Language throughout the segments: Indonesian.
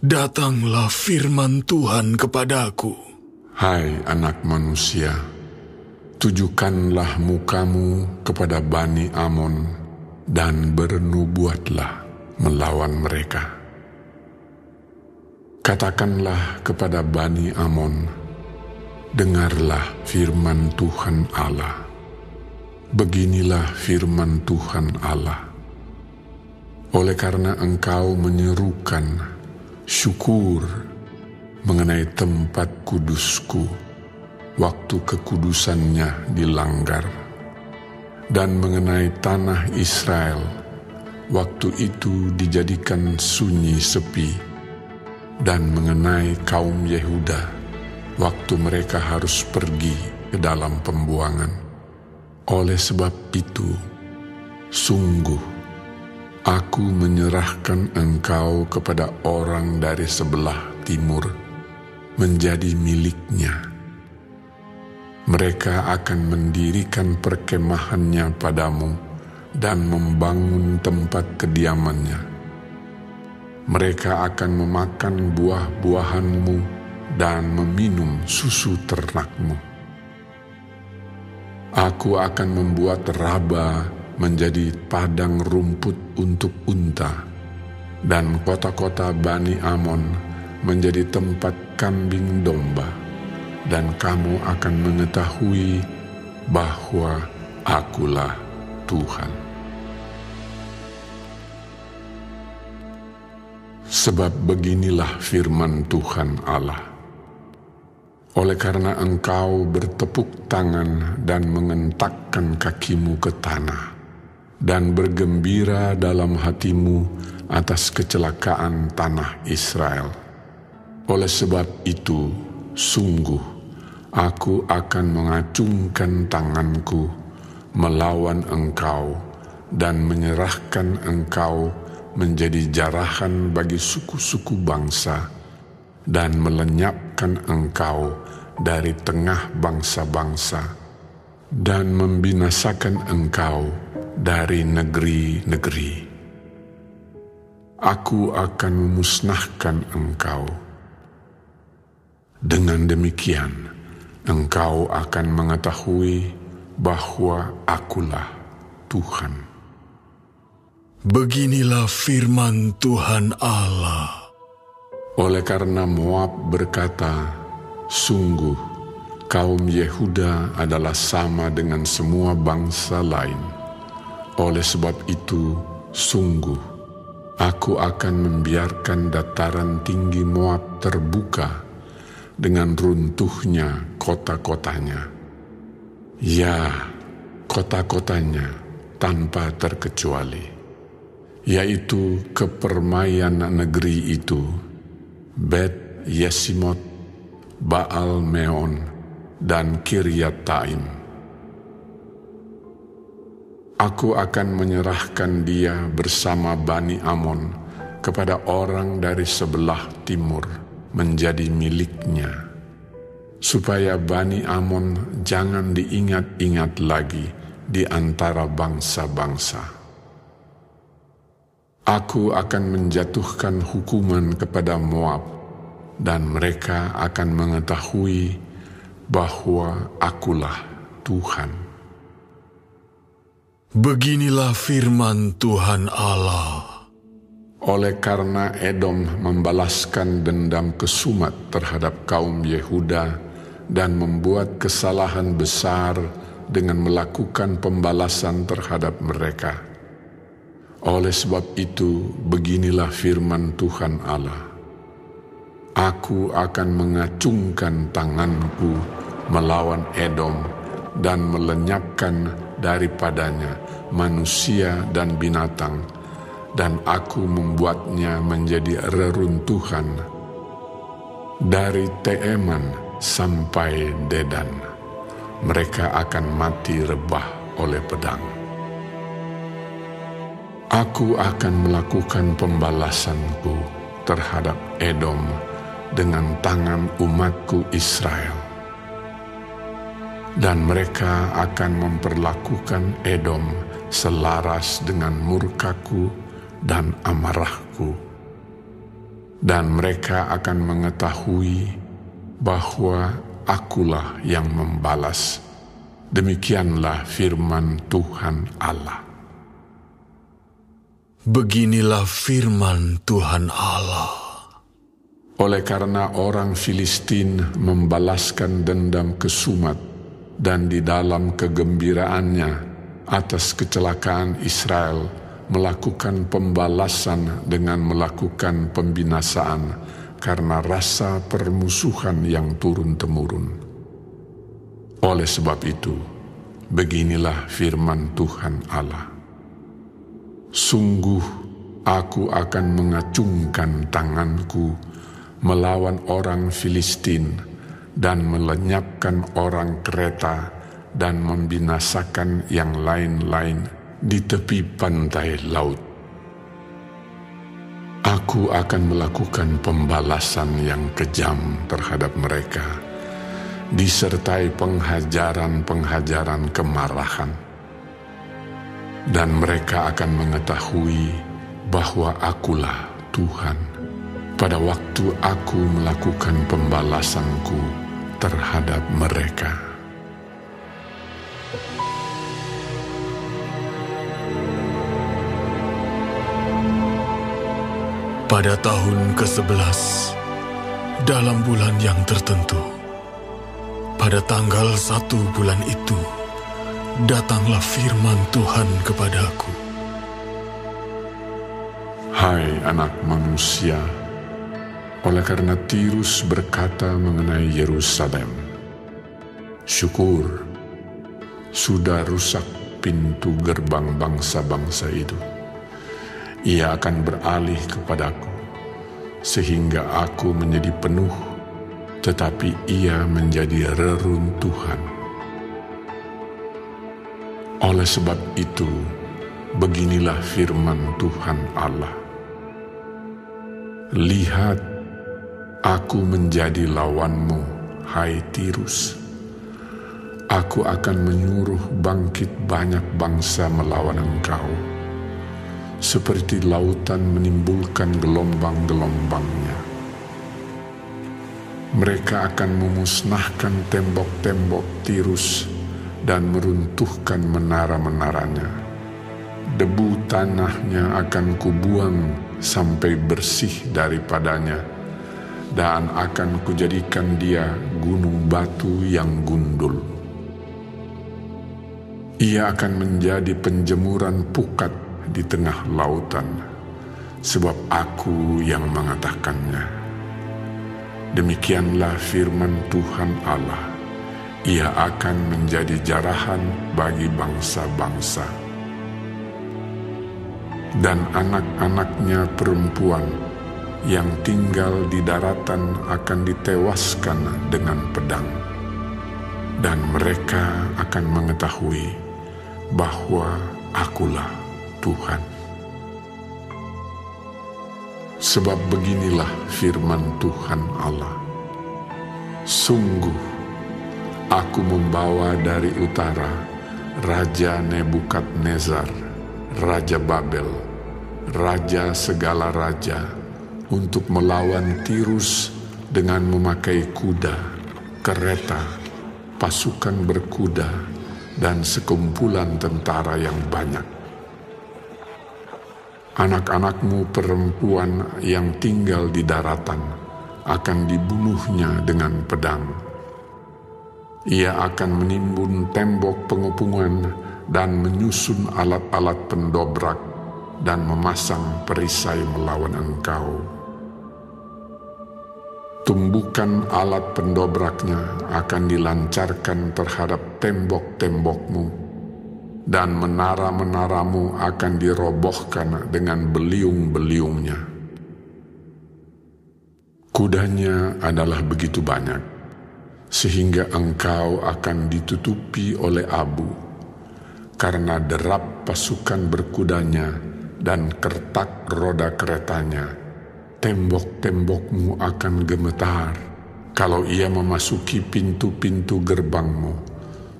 Datanglah firman Tuhan kepadaku. Hai anak manusia, tujukanlah mukamu kepada Bani Amon dan bernubuatlah melawan mereka. Katakanlah kepada Bani Amon, dengarlah firman Tuhan Allah. Beginilah firman Tuhan Allah. Oleh karena engkau menyerukan syukur mengenai tempat kudusku, waktu kekudusannya dilanggar, dan mengenai tanah Israel, waktu itu dijadikan sunyi sepi, dan mengenai kaum Yehuda, waktu mereka harus pergi ke dalam pembuangan. Oleh sebab itu, sungguh Aku menyerahkan engkau kepada orang dari sebelah timur, menjadi miliknya. Mereka akan mendirikan perkemahannya padamu dan membangun tempat kediamannya. Mereka akan memakan buah-buahanmu dan meminum susu ternakmu. Aku akan membuat Raba menjadi padang rumput untuk unta, dan kota-kota Bani Amon menjadi tempat kambing domba, dan kamu akan mengetahui bahwa Akulah Tuhan. Sebab beginilah firman Tuhan Allah. Oleh karena engkau bertepuk tangan dan mengentakkan kakimu ke tanah, dan bergembira dalam hatimu atas kecelakaan tanah Israel. Oleh sebab itu, sungguh aku akan mengacungkan tanganku melawan engkau dan menyerahkan engkau menjadi jarahan bagi suku-suku bangsa dan melenyapkan engkau dari tengah bangsa-bangsa dan membinasakan engkau dari negeri-negeri. Aku akan memusnahkan engkau. Dengan demikian, engkau akan mengetahui bahwa Akulah Tuhan. Beginilah firman Tuhan Allah. Oleh karena Moab berkata, sungguh kaum Yehuda adalah sama dengan semua bangsa lain. Oleh sebab itu, sungguh, aku akan membiarkan dataran tinggi Moab terbuka dengan runtuhnya kota-kotanya. Ya, kota-kotanya tanpa terkecuali, yaitu kepermaian negeri itu, Bet Yesimot, Baal Meon, dan Kiryataim. Aku akan menyerahkan dia bersama Bani Amon kepada orang dari sebelah timur menjadi miliknya, supaya Bani Amon jangan diingat-ingat lagi di antara bangsa-bangsa. Aku akan menjatuhkan hukuman kepada Moab, dan mereka akan mengetahui bahwa Akulah Tuhan. Beginilah firman Tuhan Allah. Oleh karena Edom membalaskan dendam kesumat terhadap kaum Yehuda dan membuat kesalahan besar dengan melakukan pembalasan terhadap mereka. Oleh sebab itu, beginilah firman Tuhan Allah. Aku akan mengacungkan tanganku melawan Edom dan melenyapkan daripadanya manusia dan binatang, dan aku membuatnya menjadi reruntuhan dari Teeman sampai Dedan. Mereka akan mati rebah oleh pedang. Aku akan melakukan pembalasanku terhadap Edom dengan tangan umatku Israel, dan mereka akan memperlakukan Edom selaras dengan murkaku dan amarahku. dan mereka akan mengetahui bahwa Akulah yang membalas. Demikianlah firman Tuhan Allah. Beginilah firman Tuhan Allah. Oleh karena orang Filistin membalaskan dendam ke Sumat dan di dalam kegembiraannya atas kecelakaan Israel melakukan pembalasan dengan melakukan pembinasaan karena rasa permusuhan yang turun-temurun. Oleh sebab itu, beginilah firman Tuhan Allah. Sungguh, aku akan mengacungkan tanganku melawan orang Filistin dan melenyapkan orang Kreta dan membinasakan yang lain-lain di tepi pantai laut. Aku akan melakukan pembalasan yang kejam terhadap mereka, disertai pengajaran-pengajaran kemarahan. Dan mereka akan mengetahui bahwa Akulah Tuhan pada waktu aku melakukan pembalasanku terhadap mereka. Pada tahun ke-11, dalam bulan yang tertentu, pada tanggal 1 bulan itu, datanglah firman Tuhan kepadaku. Hai anak manusia, oleh karena Tirus berkata mengenai Yerusalem, syukur, sudah rusak pintu gerbang bangsa-bangsa itu. Ia akan beralih kepadaku, sehingga aku menjadi penuh, tetapi ia menjadi reruntuhan. Oleh sebab itu, beginilah firman Tuhan Allah. Lihat, aku menjadi lawanmu, hai Tirus. Aku akan menyuruh bangkit banyak bangsa melawan engkau, seperti lautan menimbulkan gelombang-gelombangnya. Mereka akan memusnahkan tembok-tembok Tirus dan meruntuhkan menara-menaranya. Debu tanahnya akan kubuang sampai bersih daripadanya, dan akan kujadikan dia gunung batu yang gundul. Ia akan menjadi penjemuran pukat di tengah lautan, sebab aku yang mengatakannya. Demikianlah firman Tuhan Allah. Ia akan menjadi jarahan bagi bangsa-bangsa, dan anak-anaknya perempuan yang tinggal di daratan akan ditewaskan dengan pedang, dan mereka akan mengetahui bahwa Akulah Tuhan. Sebab beginilah firman Tuhan Allah. Sungguh, aku membawa dari utara Raja Nebukadnezar, Raja Babel, raja segala raja, untuk melawan Tirus dengan memakai kuda, kereta, pasukan berkuda, dan sekumpulan tentara yang banyak. Anak-anakmu perempuan yang tinggal di daratan akan dibunuhnya dengan pedang. Ia akan menimbun tembok pengepungan dan menyusun alat-alat pendobrak dan memasang perisai melawan engkau. Tumbukan alat pendobraknya akan dilancarkan terhadap tembok-tembokmu, dan menara-menaramu akan dirobohkan dengan beliung-beliungnya. Kudanya adalah begitu banyak, sehingga engkau akan ditutupi oleh abu, karena derap pasukan berkudanya dan kertak roda keretanya. Tembok-tembokmu akan gemetar kalau ia memasuki pintu-pintu gerbangmu,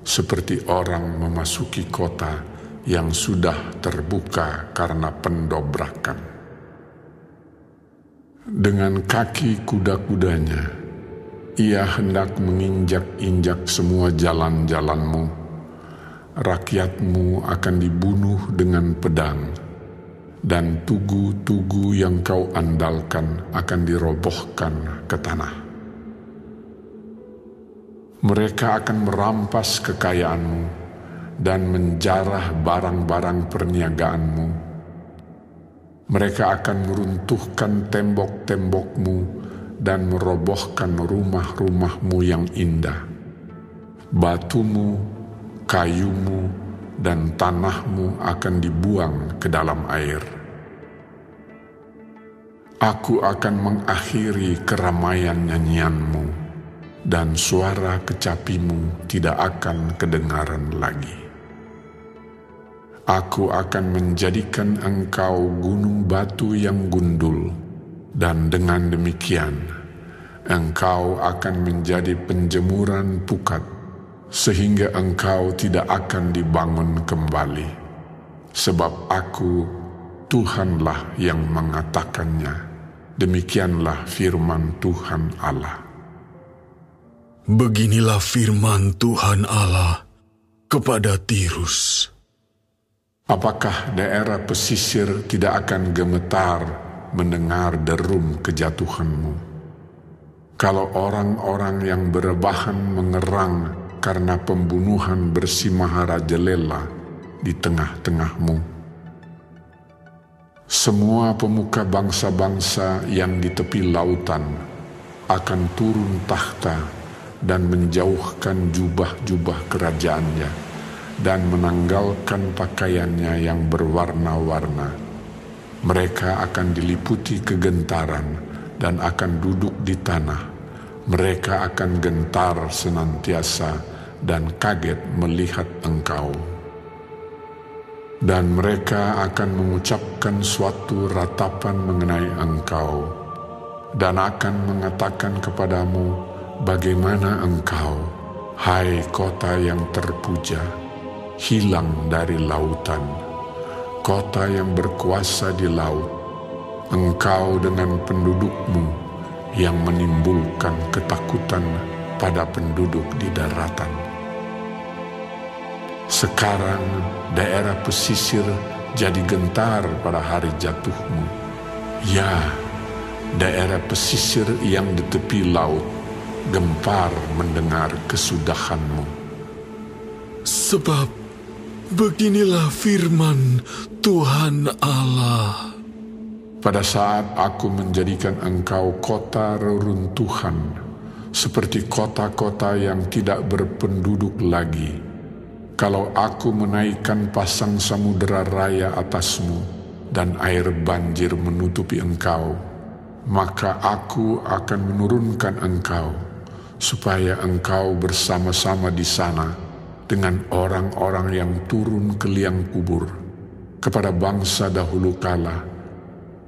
seperti orang memasuki kota yang sudah terbuka karena pendobrakan. Dengan kaki kuda-kudanya, ia hendak menginjak-injak semua jalan-jalanmu. Rakyatmu akan dibunuh dengan pedang, dan tugu-tugu yang kau andalkan akan dirobohkan ke tanah. Mereka akan merampas kekayaanmu dan menjarah barang-barang perniagaanmu. Mereka akan meruntuhkan tembok-tembokmu dan merobohkan rumah-rumahmu yang indah. Batumu, kayumu, dan tanahmu akan dibuang ke dalam air. Aku akan mengakhiri keramaian nyanyianmu, dan suara kecapimu tidak akan kedengaran lagi. Aku akan menjadikan engkau gunung batu yang gundul, dan dengan demikian engkau akan menjadi penjemuran pukat, sehingga engkau tidak akan dibangun kembali. Sebab aku, Tuhanlah yang mengatakannya. Demikianlah firman Tuhan Allah. Beginilah firman Tuhan Allah kepada Tirus. Apakah daerah pesisir tidak akan gemetar mendengar derum kejatuhanmu? Kalau orang-orang yang berebahan mengerang karena pembunuhan bersimaharajalela di tengah-tengahmu. Semua pemuka bangsa-bangsa yang di tepi lautan akan turun takhta dan menjauhkan jubah-jubah kerajaannya dan menanggalkan pakaiannya yang berwarna-warna. Mereka akan diliputi kegentaran dan akan duduk di tanah. Mereka akan gentar senantiasa dan kaget melihat engkau. Dan mereka akan mengucapkan suatu ratapan mengenai engkau, dan akan mengatakan kepadamu, bagaimana engkau, hai kota yang terpuja, hilang dari lautan, kota yang berkuasa di laut, engkau dengan pendudukmu yang menimbulkan ketakutan pada penduduk di daratan. Sekarang daerah pesisir jadi gentar pada hari jatuhmu. Ya, daerah pesisir yang di tepi laut gempar mendengar kesudahanmu. Sebab beginilah firman Tuhan Allah. Pada saat aku menjadikan engkau kota reruntuhan, seperti kota-kota yang tidak berpenduduk lagi, kalau aku menaikkan pasang samudera raya atasmu dan air banjir menutupi engkau, maka aku akan menurunkan engkau, supaya engkau bersama-sama di sana dengan orang-orang yang turun ke liang kubur, kepada bangsa dahulu kala,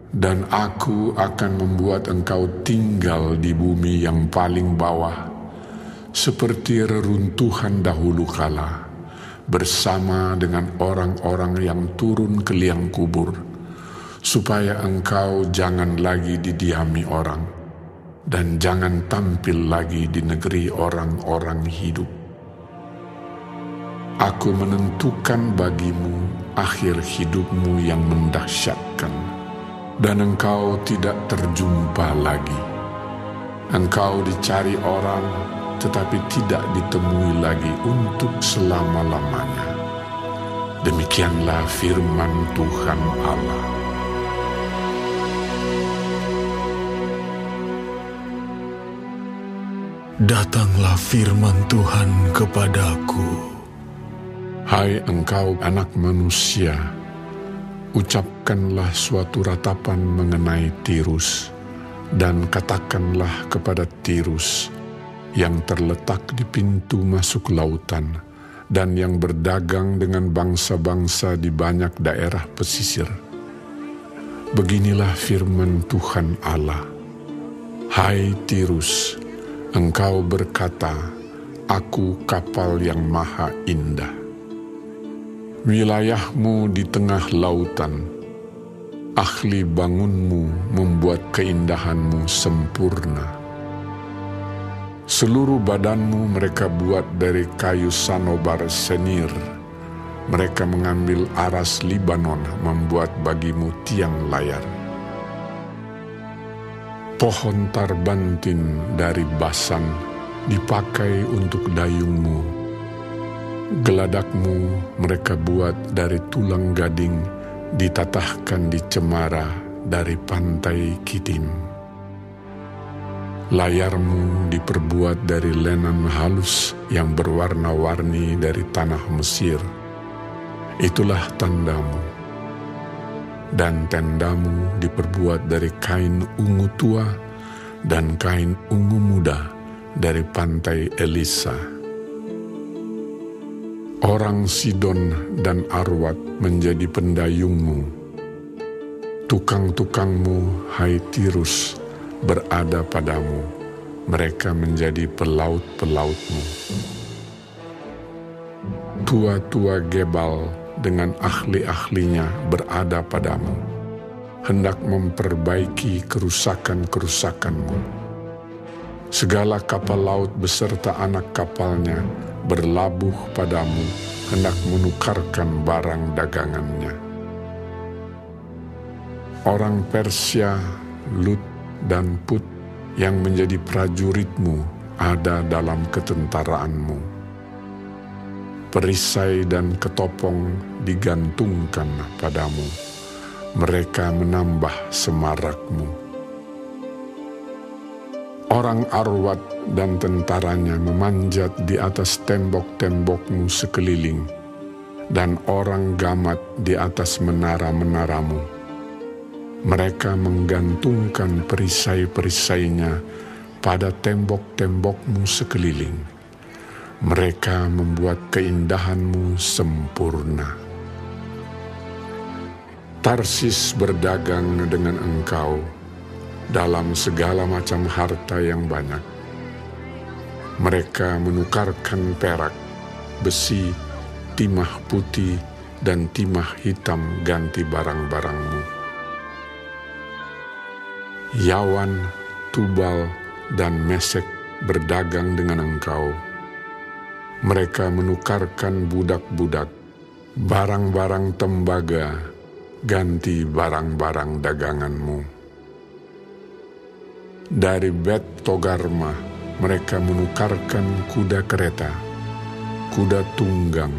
dan aku akan membuat engkau tinggal di bumi yang paling bawah, seperti reruntuhan dahulu kala, bersama dengan orang-orang yang turun ke liang kubur, supaya engkau jangan lagi didiami orang, dan jangan tampil lagi di negeri orang-orang hidup. Aku menentukan bagimu akhir hidupmu yang mendahsyatkan, dan engkau tidak terjumpa lagi. Engkau dicari orang, tetapi tidak ditemui lagi untuk selama-lamanya. Demikianlah firman Tuhan Allah. Datanglah firman Tuhan kepadaku. Hai engkau anak manusia, ucapkanlah suatu ratapan mengenai Tirus, dan katakanlah kepada Tirus yang terletak di pintu masuk lautan dan yang berdagang dengan bangsa-bangsa di banyak daerah pesisir. Beginilah firman Tuhan Allah. Hai Tirus, engkau berkata, aku kapal yang maha indah. Wilayahmu di tengah lautan, ahli bangunmu membuat keindahanmu sempurna. Seluruh badanmu mereka buat dari kayu sanobar senir. Mereka mengambil aras Libanon membuat bagimu tiang layar. Pohon tarbantin dari Basan dipakai untuk dayungmu. Geladakmu mereka buat dari tulang gading, ditatahkan di cemara dari pantai Kitim. Layarmu diperbuat dari lenan halus yang berwarna-warni dari tanah Mesir. Itulah tandamu. Dan tendamu diperbuat dari kain ungu tua dan kain ungu muda dari pantai Elisa. Orang Sidon dan Arwad menjadi pendayungmu. Tukang-tukangmu, hai Tirus, berada padamu. Mereka menjadi pelaut-pelautmu. Tua-tua Gebal dengan ahli-ahlinya berada padamu, hendak memperbaiki kerusakan-kerusakanmu. Segala kapal laut beserta anak kapalnya berlabuh padamu, hendak menukarkan barang dagangannya. Orang Persia, Lut, dan Put yang menjadi prajuritmu ada dalam ketentaraanmu. Perisai dan ketopong digantungkan padamu. Mereka menambah semarakmu. Orang Arwad dan tentaranya memanjat di atas tembok-tembokmu sekeliling, dan orang Gamat di atas menara-menaramu. Mereka menggantungkan perisai-perisainya pada tembok-tembokmu sekeliling. Mereka membuat keindahanmu sempurna. Tarsis berdagang dengan engkau dalam segala macam harta yang banyak. Mereka menukarkan perak, besi, timah putih, dan timah hitam ganti barang-barangmu. Yawan, Tubal, dan Mesek berdagang dengan engkau. Mereka menukarkan budak-budak, barang-barang tembaga, ganti barang-barang daganganmu. Dari Bet Togarma, mereka menukarkan kuda kereta, kuda tunggang,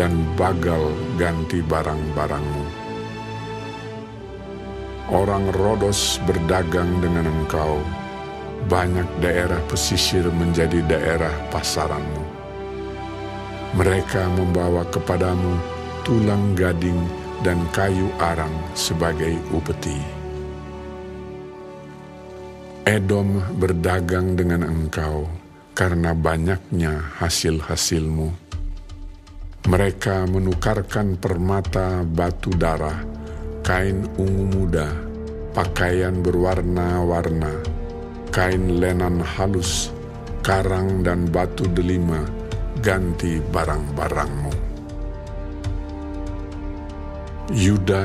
dan bagal ganti barang-barangmu. Orang Rodos berdagang dengan engkau, banyak daerah pesisir menjadi daerah pasaranmu. Mereka membawa kepadamu tulang gading dan kayu arang sebagai upeti. Edom berdagang dengan engkau karena banyaknya hasil-hasilmu. Mereka menukarkan permata batu darah, kain ungu muda, pakaian berwarna-warna, kain lenan halus, karang dan batu delima, ganti barang-barangmu. Yuda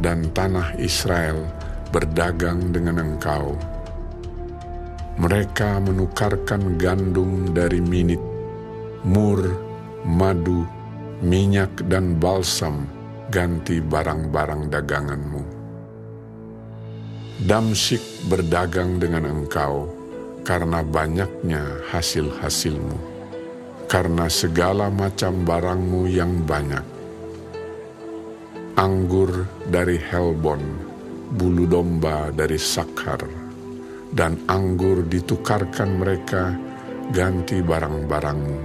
dan tanah Israel berdagang dengan engkau. Mereka menukarkan gandum dari Minit, mur, madu, minyak dan balsam ganti barang-barang daganganmu. Damsyik berdagang dengan engkau karena banyaknya hasil-hasilmu, karena segala macam barangmu yang banyak. Anggur dari Helbon, bulu domba dari Sakhar, dan anggur ditukarkan mereka ganti barang-barangmu.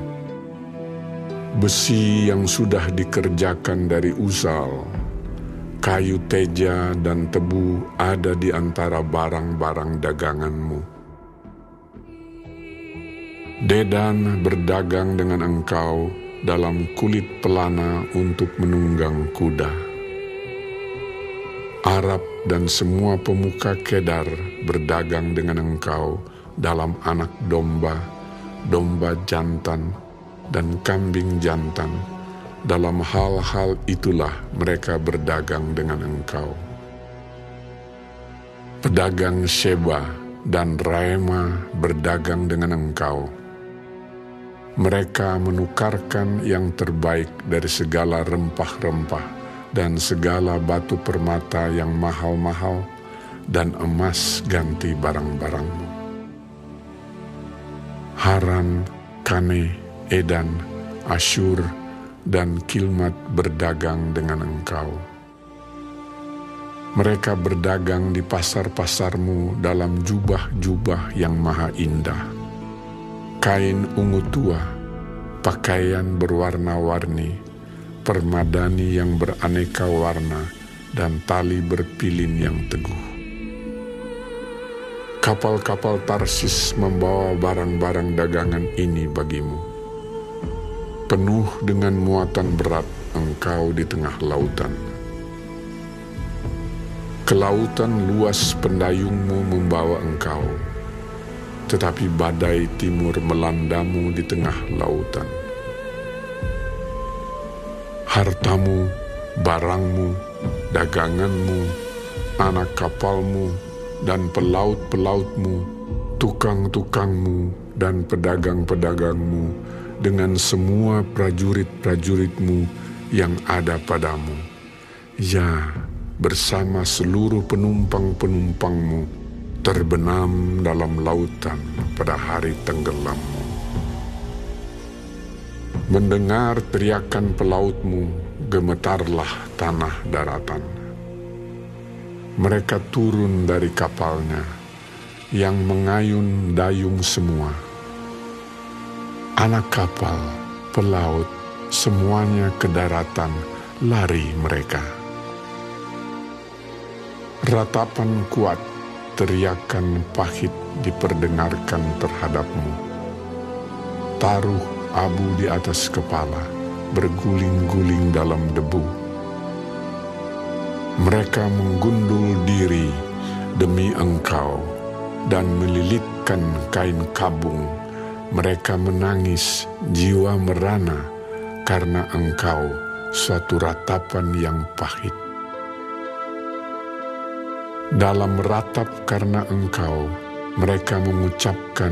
Besi yang sudah dikerjakan dari Uzal, kayu teja dan tebu ada di antara barang-barang daganganmu. Dedan berdagang dengan engkau dalam kulit pelana untuk menunggang kuda. Arab dan semua pemuka Kedar berdagang dengan engkau dalam anak domba, domba jantan, dan kambing jantan. Dalam hal-hal itulah mereka berdagang dengan engkau. Pedagang Sheba dan Raema berdagang dengan engkau. Mereka menukarkan yang terbaik dari segala rempah-rempah dan segala batu permata yang mahal-mahal, dan emas ganti barang-barangmu. Haran, Kane, Edan, Asyur, dan Kilmat berdagang dengan engkau. Mereka berdagang di pasar-pasarmu dalam jubah-jubah yang maha indah, kain ungu tua, pakaian berwarna-warni, permadani yang beraneka warna, dan tali berpilin yang teguh. Kapal-kapal Tarsis membawa barang-barang dagangan ini bagimu. Penuh dengan muatan berat engkau di tengah lautan. Kelautan luas pendayungmu membawa engkau, tetapi badai timur melandamu di tengah lautan. Hartamu, barangmu, daganganmu, anak kapalmu, dan pelaut-pelautmu, tukang-tukangmu, dan pedagang-pedagangmu, dengan semua prajurit-prajuritmu yang ada padamu. Ya, bersama seluruh penumpang-penumpangmu, terbenam dalam lautan pada hari tenggelammu. Mendengar teriakan pelautmu, gemetarlah tanah daratan. Mereka turun dari kapalnya, yang mengayun dayung semua. Anak kapal, pelaut, semuanya ke daratan, lari mereka. Ratapan kuat, teriakan pahit diperdengarkan terhadapmu. Taruh abu di atas kepala, berguling-guling dalam debu. Mereka menggundul diri demi engkau dan melilitkan kain kabung. Mereka menangis, jiwa merana karena engkau, suatu ratapan yang pahit. Dalam ratap karena engkau, mereka mengucapkan,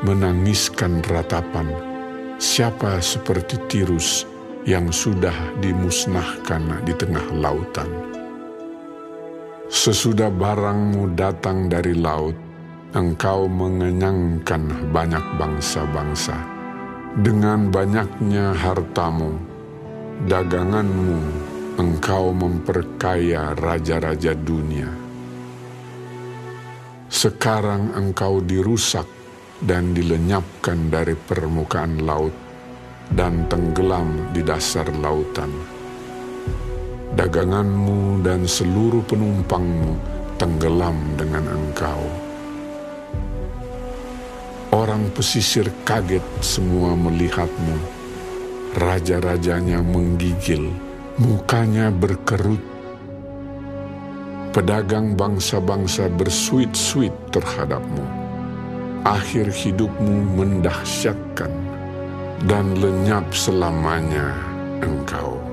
menangiskan ratapan. Siapa seperti Tirus yang sudah dimusnahkan di tengah lautan? Sesudah barangmu datang dari laut, engkau mengenyangkan banyak bangsa-bangsa. Dengan banyaknya hartamu, daganganmu, engkau memperkaya raja-raja dunia. Sekarang engkau dirusak dan dilenyapkan dari permukaan laut dan tenggelam di dasar lautan. Daganganmu dan seluruh penumpangmu tenggelam dengan engkau. Orang pesisir kaget semua melihatmu. Raja-rajanya menggigil, mukanya berkerut. Pedagang bangsa-bangsa bersuit-suit terhadapmu. Akhir hidupmu mendahsyatkan, dan lenyap selamanya engkau.